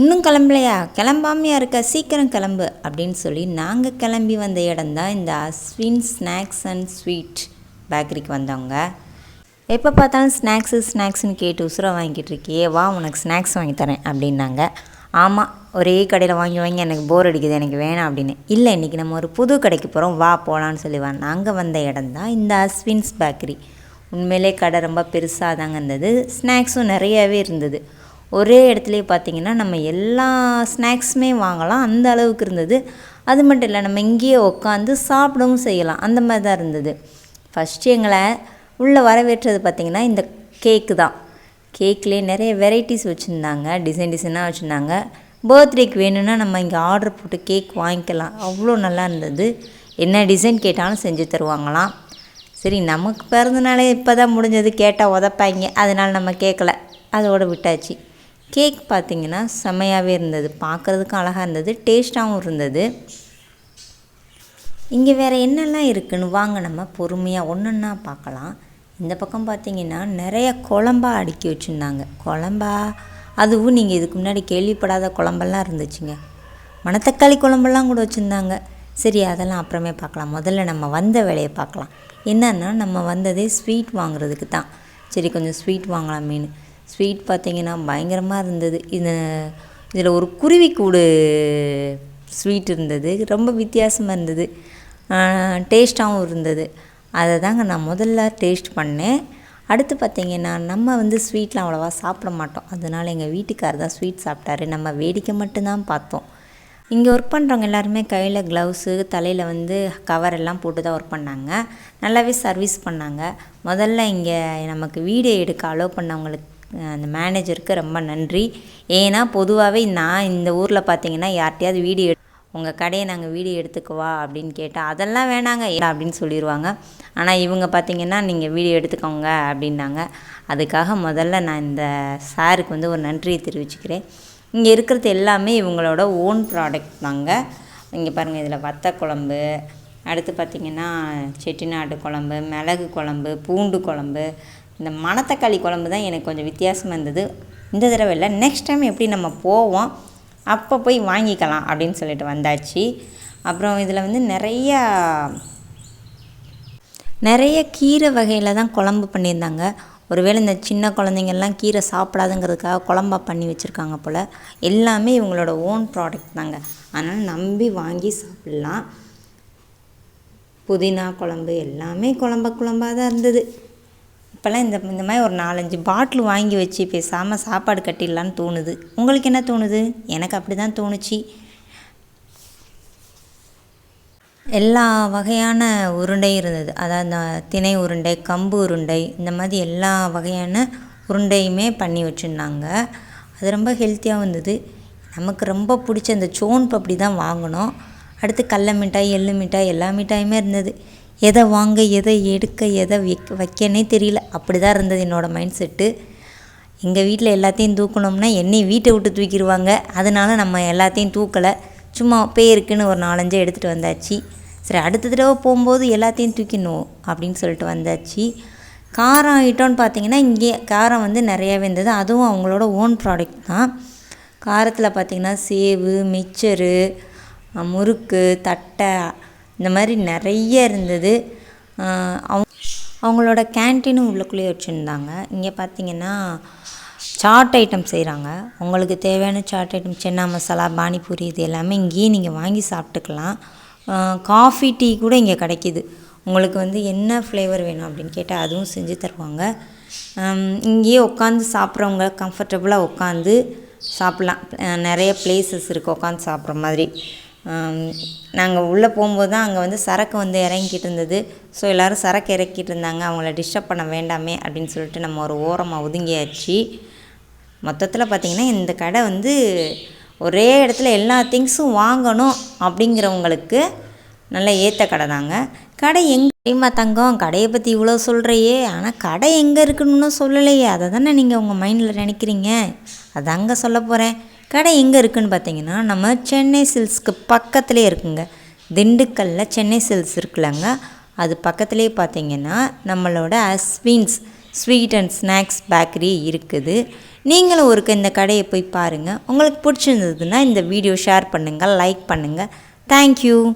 இன்னும் கிளம்பலையா, கிளம்பாமையா இருக்க, சீக்கிரம் கிளம்பு அப்படின்னு சொல்லி நாங்கள் கிளம்பி வந்த இடம்தான் இந்த அஸ்வின் ஸ்நாக்ஸ் அண்ட் ஸ்வீட் பேக்கரிக்கு வந்தவங்க. எப்போ பார்த்தாலும் ஸ்நாக்ஸ்னு கேட்டு உசுரை வாங்கிட்டு இருக்கியே, வா உனக்கு ஸ்நாக்ஸ் வாங்கி தரேன் அப்படின்னாங்க. ஆமாம், ஒரே கடையில் வாங்கி எனக்கு போர் அடிக்குது, எனக்கு வேணாம் அப்படின்னு. இல்லை, இன்றைக்கி நம்ம ஒரு புது கடைக்கு போகிறோம், வா போகலான்னு சொல்லி நாங்கள் வந்த இடம் தான் இந்த அஸ்வின்ஸ் பேக்கரி. உண்மையிலே கடை ரொம்ப பெருசாக தாங்க இருந்தது, ஸ்நாக்ஸும் நிறையாவே இருந்தது. ஒரே இடத்துலையே பார்த்திங்கன்னா நம்ம எல்லா ஸ்நாக்ஸுமே வாங்கலாம், அந்த அளவுக்கு இருந்தது. அது மட்டும் இல்லை, நம்ம இங்கேயே உட்காந்து சாப்பிடவும் செய்யலாம், அந்த மாதிரி தான் இருந்தது. ஃபஸ்ட்டு எங்களை உள்ளே வரவேற்றது பார்த்திங்கன்னா இந்த கேக்கு தான். கேக்லேயே நிறைய வெரைட்டிஸ் வச்சுருந்தாங்க, டிசைனாக வச்சுருந்தாங்க. பர்த்டேக்கு வேணும்னா நம்ம இங்கே ஆர்டர் போட்டு கேக் வாங்கிக்கலாம், அவ்வளோ நல்லா இருந்தது. என்ன டிசைன் கேட்டாலும் செஞ்சு தருவாங்களாம். சரி, நமக்கு பிறந்தனாலே இப்போ தான் முடிஞ்சது, கேட்டால் உதப்பாங்க, அதனால் நம்ம கேட்கல, அதோடு விட்டாச்சு. கேக் பார்த்திங்கன்னா செம்மையாகவே இருந்தது, பார்க்குறதுக்கும் அழகாக இருந்தது, டேஸ்ட்டாகவும் இருந்தது. இங்கே வேறு என்னெல்லாம் இருக்குதுன்னு வாங்க நம்ம பொறுமையாக ஒன்றொன்னா பார்க்கலாம். இந்த பக்கம் பார்த்திங்கன்னா நிறைய குழம்பா அடுக்கி வச்சுருந்தாங்க. குழம்பா, அதுவும் நீங்கள் இதுக்கு முன்னாடி கேள்விப்படாத குழம்பெல்லாம் இருந்துச்சுங்க. மணத்தக்காளி குழம்பெல்லாம் கூட வச்சுருந்தாங்க. சரி, அதெல்லாம் அப்புறமே பார்க்கலாம். முதல்ல நம்ம வந்த வேலையை பார்க்கலாம். என்னன்னா, நம்ம வந்ததே ஸ்வீட் வாங்குறதுக்கு தான். சரி, கொஞ்சம் ஸ்வீட் வாங்கலாமேனு. ஸ்வீட் பார்த்திங்கன்னா பயங்கரமாக இருந்தது. இதில் ஒரு குருவிக்கூடு ஸ்வீட் இருந்தது, ரொம்ப வித்தியாசமாக இருந்தது, டேஸ்ட்டாகவும் இருந்தது. அதை தாங்க நான் முதல்ல டேஸ்ட் பண்ணேன். அடுத்து பார்த்திங்கன்னா நம்ம ஸ்வீட்லாம் அவ்வளோவா சாப்பிட மாட்டோம், அதனால் எங்கள் வீட்டுக்காரர் தான் ஸ்வீட் சாப்பிட்டாரு. நம்ம வேடிக்கை மட்டும்தான் பார்த்தோம். இங்கே ஒர்க் பண்ணுறவங்க எல்லாருமே கையில் க்ளவுஸு, தலையில் கவர் எல்லாம் போட்டு தான் ஒர்க் பண்ணாங்க. நல்லாவே சர்வீஸ் பண்ணாங்க. முதல்ல இங்கே நமக்கு வீடியோ எடுக்க அலோவ் பண்ணவங்களுக்கு, அந்த மேனேஜருக்கு ரொம்ப நன்றி. ஏன்னா பொதுவாகவே நான் இந்த ஊரில் பார்த்திங்கன்னா யார்கிட்டையாவது வீடியோ உங்கள் கடையை நாங்கள் வீடியோ எடுத்துக்குவா அப்படின்னு கேட்டால் அதெல்லாம் வேணாங்க அப்படின்னு சொல்லிடுவாங்க. ஆனால் இவங்க பார்த்திங்கன்னா நீங்கள் வீடியோ எடுத்துக்கோங்க அப்படின்னாங்க. அதுக்காக முதல்ல நான் இந்த சாருக்கு ஒரு நன்றியை தெரிவிச்சுக்கிறேன். இங்கே இருக்கிறது எல்லாமே இவங்களோட ஓன் ப்ராடக்ட் தாங்க. இங்கே பாருங்கள், இதில் வத்த குழம்பு, அடுத்து பார்த்திங்கன்னா செட்டிநாடு குழம்பு, மிளகு குழம்பு, பூண்டு குழம்பு, இந்த மணத்தக்காளி குழம்பு தான் எனக்கு கொஞ்சம் வித்தியாசமாக இருந்தது. இந்த தடவை இல்லை, நெக்ஸ்ட் டைம் எப்படி நம்ம போவோம் அப்போ போய் வாங்கிக்கலாம் அப்படின்னு சொல்லிட்டு வந்தாச்சு. அப்புறம் இதில் நிறைய கீரை வகையில் தான் குழம்பு பண்ணியிருந்தாங்க. ஒருவேளை இந்த சின்ன குழந்தைங்கள்லாம் கீரை சாப்பிடாதுங்கிறதுக்காக குழம்பா பண்ணி வச்சுருக்காங்க போல். எல்லாமே இவங்களோட ஓன் ப்ராடக்ட் தாங்க, அதனால் நம்பி வாங்கி சாப்பிட்லாம். புதினா குழம்பு எல்லாமே குழம்பாக தான் இருந்தது. இப்போல்லாம் இந்த மாதிரி ஒரு 4-5 பாட்டில் வாங்கி வச்சு பேசாமல் சாப்பாடு கட்டிடலான்னு தோணுது. உங்களுக்கு என்ன தோணுது? எனக்கு அப்படி தான் தோணுச்சு. எல்லா வகையான உருண்டை இருந்தது, அதாவது திணை உருண்டை, கம்பு உருண்டை, இந்த மாதிரி எல்லா வகையான உருண்டையுமே பண்ணி வச்சுருந்தாங்க. அது ரொம்ப ஹெல்த்தியாகவும் இருந்தது. நமக்கு ரொம்ப பிடிச்ச அந்த சோன் பப்படி தான் வாங்கினோம். அடுத்து கடல மிட்டாய், எள்ளு மிட்டாய், எல்லா மிட்டாயுமே இருந்தது. எதை வாங்க, எதை எடுக்க, எதை வைக்கனே தெரியல, அப்படி தான் இருந்தது என்னோடய மைண்ட் செட்டு. எங்கள் வீட்டில் எல்லாத்தையும் தூக்கணும்னா என்னையும் வீட்டை விட்டு தூக்கிடுவாங்க, அதனால் நம்ம எல்லாத்தையும் தூக்கலை, சும்மா பேருக்குன்னு ஒரு 4-5 எடுத்துகிட்டு வந்தாச்சு. சரி, அடுத்த தடவை போகும்போது எல்லாத்தையும் தூக்கிடணும் அப்படின்னு சொல்லிட்டு வந்தாச்சு. காரம் ஐட்டம்னு பார்த்திங்கன்னா இங்கே காரம் நிறையாவே இருந்தது, அதுவும் அவங்களோட ஓன் ப்ராடக்ட் தான். காரத்தில் பார்த்திங்கன்னா சேவு, மிக்சரு, முறுக்கு, தட்டை, இந்த மாதிரி நிறைய இருந்தது. அவங்களோட கேன்டீனும் உள்ளுக்குள்ளேயே வச்சுருந்தாங்க. இங்கே பார்த்திங்கன்னா சாட் ஐட்டம் செய்கிறாங்க. உங்களுக்கு தேவையான சாட் ஐட்டம், சென்னா மசாலா, பானிபூரி, இது எல்லாமே இங்கேயே நீங்கள் வாங்கி சாப்பிட்டுக்கலாம். காஃபி, டீ கூட இங்கே கிடைக்கிது. உங்களுக்கு என்ன ஃப்ளேவர் வேணும் அப்படின்னு கேட்டால் அதுவும் செஞ்சு தருவாங்க. இங்கேயே உட்காந்து சாப்பிட்றவங்க கம்ஃபர்டபுளாக உட்காந்து சாப்பிட்லாம். நிறைய பிளேசஸ் இருக்குது உட்காந்து சாப்பிட்ற மாதிரி. நாங்கள் உள்ளே போகும்போது தான் அங்கே சரக்கு இறங்கிட்டு இருந்தது. ஸோ எல்லோரும் சரக்கு இறக்கிட்டு இருந்தாங்க, அவங்கள டிஸ்டர்ப் பண்ண வேண்டாமே அப்படின்னு சொல்லிட்டு நம்ம ஒரு ஓரமாக ஒதுங்கியாச்சு. மொத்தத்தில் பார்த்திங்கன்னா இந்த கடை ஒரே இடத்துல எல்லா திங்ஸும் வாங்கணும் அப்படிங்கிறவங்களுக்கு நல்ல ஏற்ற கடை தாங்க. கடை எங்கேயுமா தங்கம், கடையை பற்றி இவ்வளோ சொல்கிறையே, ஆனால் கடை எங்கே இருக்குன்னு சொல்லலையே, அதை தானே நீங்கள் உங்கள் மைண்டில் நினைக்கிறீங்க. அதாங்க சொல்ல போகிறேன். கடை எங்கே இருக்குதுன்னு பார்த்தீங்கன்னா நம்ம சென்னை சில்க்ஸ்க்கு பக்கத்துலேயே இருக்குங்க. திண்டுக்கல்லில் சென்னை சில்க்ஸ் இருக்குல்லங்க, அது பக்கத்துலேயே பார்த்தீங்கன்னா நம்மளோட Aswins sweet and snacks bakery இருக்குது. நீங்களும் ஒருக்க இந்த கடையை போய் பாருங்கள். உங்களுக்கு பிடிச்சிருந்ததுன்னா இந்த வீடியோ ஷேர் பண்ணுங்கள், லைக் பண்ணுங்கள். தேங்க்யூ.